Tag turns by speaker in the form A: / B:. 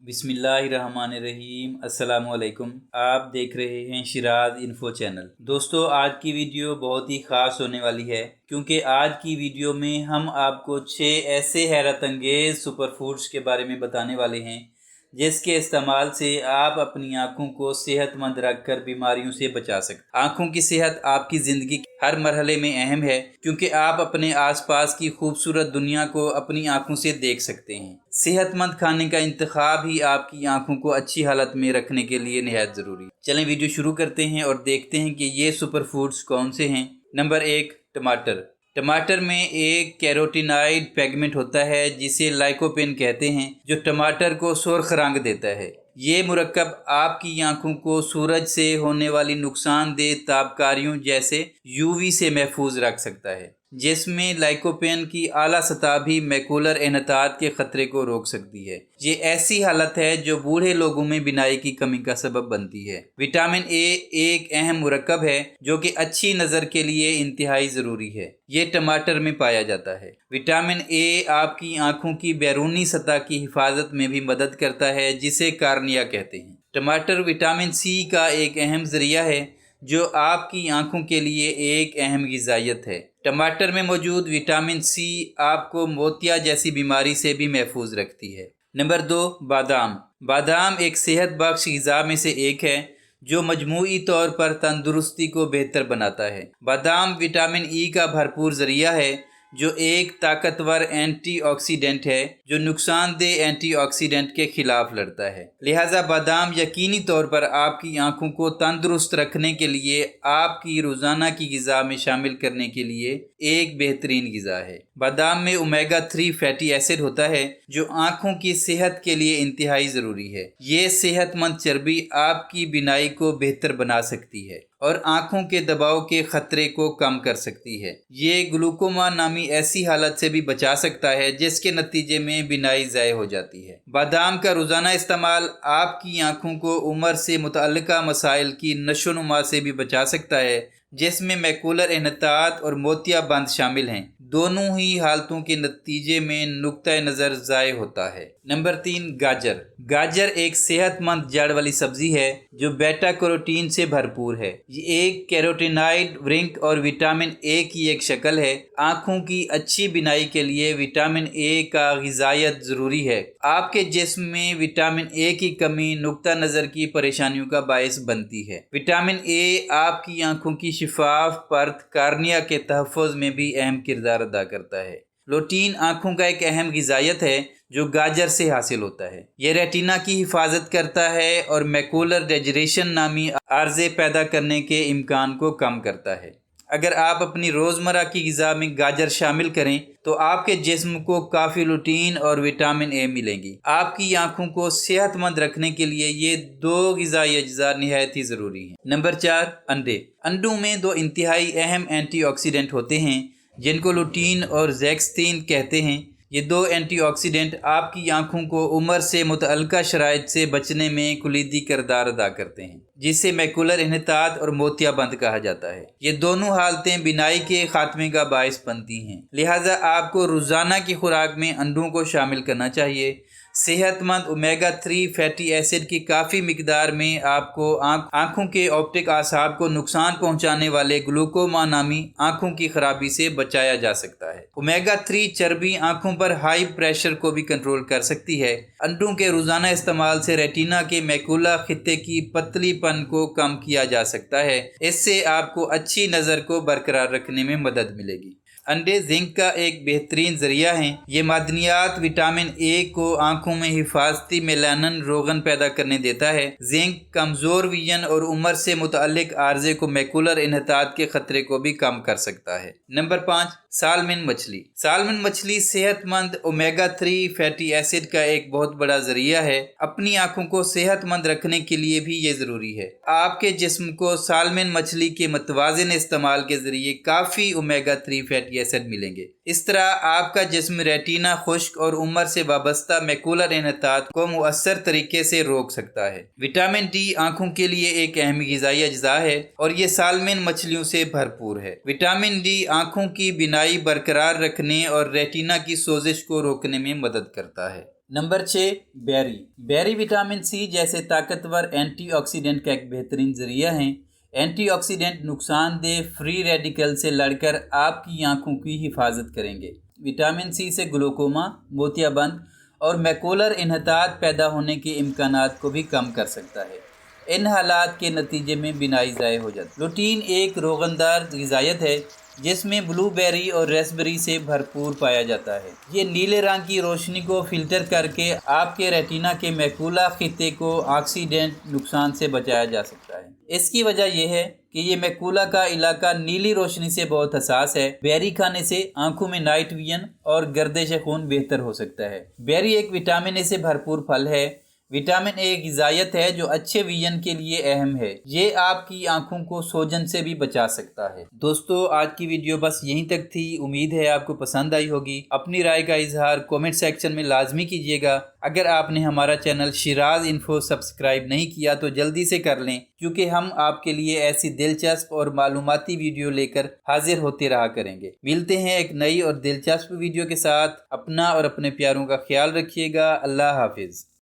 A: بسم اللہ الرحمن الرحیم۔ السلام علیکم۔ آپ دیکھ رہے ہیں شراز انفو چینل۔ دوستو، آج کی ویڈیو بہت ہی خاص ہونے والی ہے کیونکہ آج کی ویڈیو میں ہم آپ کو 6 ایسے حیرت انگیز سپر فوڈز کے بارے میں بتانے والے ہیں جس کے استعمال سے آپ اپنی آنکھوں کو صحت مند رکھ کر بیماریوں سے بچا سکتے ہیں۔ آنکھوں کی صحت آپ کی زندگی کے ہر مرحلے میں اہم ہے کیونکہ آپ اپنے آس پاس کی خوبصورت دنیا کو اپنی آنکھوں سے دیکھ سکتے ہیں۔ صحت مند کھانے کا انتخاب ہی آپ کی آنکھوں کو اچھی حالت میں رکھنے کے لیے نہایت ضروری ہے۔ چلیں ویڈیو شروع کرتے ہیں اور دیکھتے ہیں کہ یہ سپر فوڈز کون سے ہیں۔ نمبر 1، ٹماٹر۔ ٹماٹر میں ایک کیروٹینائڈ پیگمنٹ ہوتا ہے جسے لائکوپین کہتے ہیں، جو ٹماٹر کو سرخ رنگ دیتا ہے۔ یہ مرکب آپ کی آنکھوں کو سورج سے ہونے والی نقصان دہ تابکاریوں جیسے UV سے محفوظ رکھ سکتا ہے۔ جسم میں لائکوپین کی اعلیٰ سطح بھی میکولر انحطاط کے خطرے کو روک سکتی ہے۔ یہ ایسی حالت ہے جو بوڑھے لوگوں میں بینائی کی کمی کا سبب بنتی ہے۔ وٹامن A ایک اہم مرکب ہے جو کہ اچھی نظر کے لیے انتہائی ضروری ہے۔ یہ ٹماٹر میں پایا جاتا ہے۔ وٹامن A آپ کی آنکھوں کی بیرونی سطح کی حفاظت میں بھی مدد کرتا ہے جسے کارنیا کہتے ہیں۔ ٹماٹر وٹامن C کا ایک اہم ذریعہ ہے جو آپ کی آنکھوں کے لیے ایک اہم غذائیت ہے۔ ٹماٹر میں موجود وٹامن C آپ کو موتیا جیسی بیماری سے بھی محفوظ رکھتی ہے۔ نمبر 2، بادام۔ بادام ایک صحت بخش غذا میں سے ایک ہے جو مجموعی طور پر تندرستی کو بہتر بناتا ہے۔ بادام وٹامن E کا بھرپور ذریعہ ہے جو ایک طاقتور اینٹی آکسیڈنٹ ہے جو نقصان دہ اینٹی آکسیڈنٹ کے خلاف لڑتا ہے۔ لہٰذا بادام یقینی طور پر آپ کی آنکھوں کو تندرست رکھنے کے لیے آپ کی روزانہ کی غذا میں شامل کرنے کے لیے ایک بہترین غذا ہے۔ بادام میں اومیگا 3 فیٹی ایسڈ ہوتا ہے جو آنکھوں کی صحت کے لیے انتہائی ضروری ہے۔ یہ صحت مند چربی آپ کی بینائی کو بہتر بنا سکتی ہے اور آنکھوں کے دباؤ کے خطرے کو کم کر سکتی ہے۔ یہ گلوکوما نامی ایسی حالت سے بھی بچا سکتا ہے جس کے نتیجے میں بینائی ضائع ہو جاتی ہے۔ بادام کا روزانہ استعمال آپ کی آنکھوں کو عمر سے متعلقہ مسائل کی نشو و نما سے بھی بچا سکتا ہے جس میں میکولر انحطاط اور موتیا بند شامل ہیں۔ دونوں ہی حالتوں کے نتیجے میں نقطۂ نظر ضائع ہوتا ہے۔ نمبر 3، گاجر۔ گاجر ایک صحت مند جڑ والی سبزی ہے جو بیٹا کیروٹین سے بھرپور ہے۔ یہ ایک کیروٹینائڈ ورنک اور وٹامن A کی ایک شکل ہے۔ آنکھوں کی اچھی بینائی کے لیے وٹامن A کا غذائیت ضروری ہے۔ آپ کے جسم میں وٹامن A کی کمی نقطہ نظر کی پریشانیوں کا باعث بنتی ہے۔ وٹامن A آپ کی آنکھوں کی شفاف پرت کارنیا کے تحفظ میں بھی اہم کردار ادا کرتا ہے۔ لوٹین آنکھوں کا ایک اہم غذائیت ہے جو گاجر سے حاصل ہوتا ہے۔ یہ ریٹینا کی حفاظت کرتا ہے اور میکولر ڈیجنریشن نامی عارضے پیدا کرنے کے امکان کو کم کرتا ہے۔ اگر آپ اپنی روزمرہ کی غذا میں گاجر شامل کریں تو آپ کے جسم کو کافی لوٹین اور وٹامن A ملیں گی۔ آپ کی آنکھوں کو صحت مند رکھنے کے لیے یہ 2 غذائی اجزاء نہایت ہی ضروری ہیں۔ نمبر 4، انڈے۔ انڈوں میں 2 انتہائی اہم اینٹی آکسیڈنٹ ہوتے ہیں جن کو لوٹین اور زیکستین کہتے ہیں۔ یہ 2 اینٹی آکسیڈنٹ آپ کی آنکھوں کو عمر سے متعلقہ شرائط سے بچنے میں کلیدی کردار ادا کرتے ہیں جسے میکولر انحطاط اور موتیا بند کہا جاتا ہے۔ یہ دونوں حالتیں بینائی کے خاتمے کا باعث بنتی ہیں، لہٰذا آپ کو روزانہ کی خوراک میں انڈوں کو شامل کرنا چاہیے۔ صحت مند اومیگا 3 فیٹی ایسڈ کی کافی مقدار میں آپ کو آنکھوں کے آپٹک اعصاب کو نقصان پہنچانے والے گلوکوما نامی آنکھوں کی خرابی سے بچایا جا سکتا ہے۔ اومیگا 3 چربی آنکھوں پر ہائی پریشر کو بھی کنٹرول کر سکتی ہے۔ انڈوں کے روزانہ استعمال سے ریٹینا کے میکولا خطے کی پتلی پن کو کم کیا جا سکتا ہے۔ اس سے آپ کو اچھی نظر کو برقرار رکھنے میں مدد ملے گی۔ انڈے زنک کا ایک بہترین ذریعہ ہیں۔ یہ معدنیات وٹامن A کو آنکھوں میں حفاظتی میلانن روغن پیدا کرنے دیتا ہے۔ زنک کمزور ویژن اور عمر سے متعلق عارضے کو میکولر انحطاط کے خطرے کو بھی کم کر سکتا ہے۔ نمبر 5، سالمن مچھلی۔ سالمن مچھلی صحت مند اومیگا 3 فیٹی ایسڈ کا ایک بہت بڑا ذریعہ ہے۔ اپنی آنکھوں کو صحت مند رکھنے کے لیے بھی یہ ضروری ہے۔ آپ کے جسم کو سالمن مچھلی کے متوازن استعمال کے ذریعے کافی اومیگا 3 فیٹی ایسڈ ملیں گے۔ اس طرح آپ کا جسم ریٹینا، خشک اور عمر سے وابستہ میکولر انحطاط کو مؤثر طریقے سے روک سکتا ہے۔ وٹامن D آنکھوں کے لیے ایک اہم غذائی اجزاء ہے اور یہ سالمن مچھلیوں سے بھرپور ہے۔ وٹامن D آنکھوں کی بینائی برقرار رکھنے اور ریٹینا کی سوزش کو روکنے میں مدد کرتا ہے۔ نمبر 6، بیری۔ بیری وٹامن سی جیسے طاقتور اینٹی آکسیڈنٹ کا ایک بہترین ذریعہ ہیں۔ اینٹی آکسیڈنٹ نقصان دہ فری ریڈیکل سے لڑ کر آپ کی آنکھوں کی حفاظت کریں گے۔ وٹامن سی سے گلوکوما، موتیا بند اور میکولر انحطاط پیدا ہونے کے امکانات کو بھی کم کر سکتا ہے۔ ان حالات کے نتیجے میں بینائی ضائع ہو جاتی ہے۔ لوٹین ایک روغندار غذائیت ہے جس میں بلو بیری اور ریسبری سے بھرپور پایا جاتا ہے۔ یہ نیلے رنگ کی روشنی کو فلٹر کر کے آپ کے ریٹینا کے میکولا خطے کو آکسیڈنٹ نقصان سے بچایا جا سکتا ہے۔ اس کی وجہ یہ ہے کہ یہ میکولا کا علاقہ نیلی روشنی سے بہت حساس ہے۔ بیری کھانے سے آنکھوں میں نائٹ ویژن اور گردش خون بہتر ہو سکتا ہے۔ بیری ایک وٹامن اے سے بھرپور پھل ہے۔ وٹامن اے غذائیت ہے جو اچھے ویژن کے لیے اہم ہے۔ یہ آپ کی آنکھوں کو سوجن سے بھی بچا سکتا ہے۔ دوستو، آج کی ویڈیو بس یہیں تک تھی۔ امید ہے آپ کو پسند آئی ہوگی۔ اپنی رائے کا اظہار کومنٹ سیکشن میں لازمی کیجیے گا۔ اگر آپ نے ہمارا چینل شیراز انفو سبسکرائب نہیں کیا تو جلدی سے کر لیں، کیونکہ ہم آپ کے لیے ایسی دلچسپ اور معلوماتی ویڈیو لے کر حاضر ہوتے رہا کریں گے۔ ملتے ہیں ایک نئی اور دلچسپ ویڈیو کے ساتھ۔ اپنا اور اپنے پیاروں کا خیال رکھیے گا۔ اللہ حافظ۔